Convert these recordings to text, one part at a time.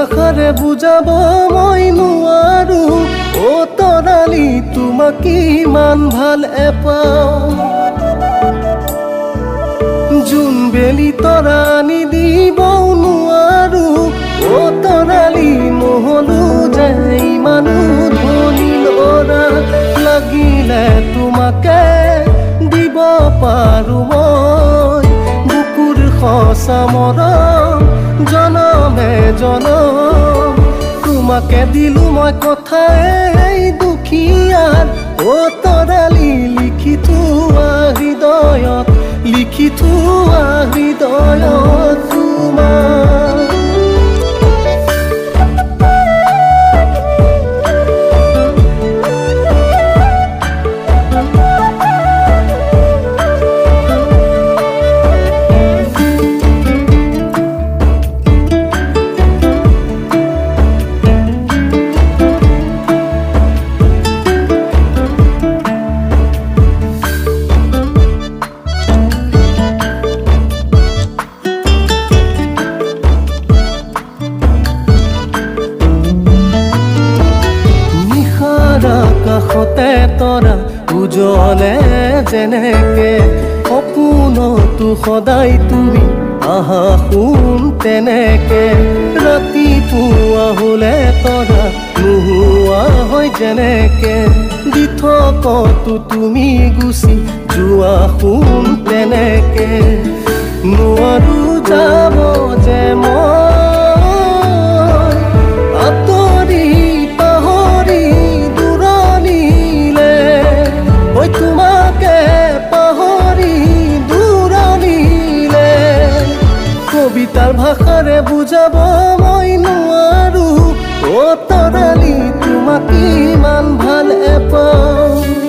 ভাষাৰে বুজাব মই নোৱাৰো অ তৰালি তোমাক কিমান ভাল এপাওঁ জোন বেলি তৰা আনি দিবও নোৱাৰো অ তৰালি নহলো যে ইমানো ধনী ল'ৰা লাগিলে তোমাকে দিব পাৰো মই বুকুৰ সঁচা মৰম জনমে জনম তোমাকে দিলো মই কথাই দুখীয়াৰ অ তৰালি লিখি থোৱা হৃদয়ত লিখি থোৱা হৃদয়ত তোমাৰ কাষতে তৰা উজলে যেনেকে সপোনতো সদায় তুমি আহা শুন তেনেকে ৰাতিপুৱা হলে তৰা নোহোৱা হয় যেনেকে দি থকতো তুমি গুচি যোৱা শুন তেনেকে নোৱাৰো যাব যে মই আঁতৰি পাহৰি তোমাকে পাহৰি দূৰণিলে কবিতাৰ ভাষাৰে বুজাব মই নোৱাৰো অ তৰালি তোমাক কিমান ভাল এপাওঁ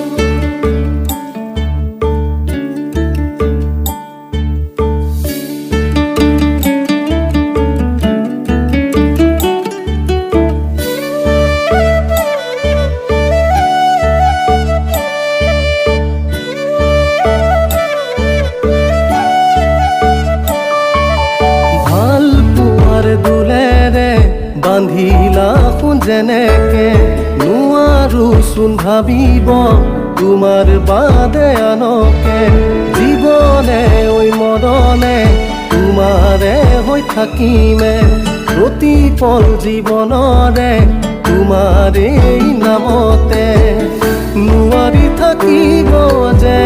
বান্ধিলা শুন যেনেকে নোৱাৰো চোন ভাবিব তোমাৰ বাদে আনকে জীৱনে ঐ মৰণে তোমাৰে হৈ থাকিমে প্ৰতি পল জীৱনৰে তোমাৰেই নামতে নোৱাৰি থাকিব যে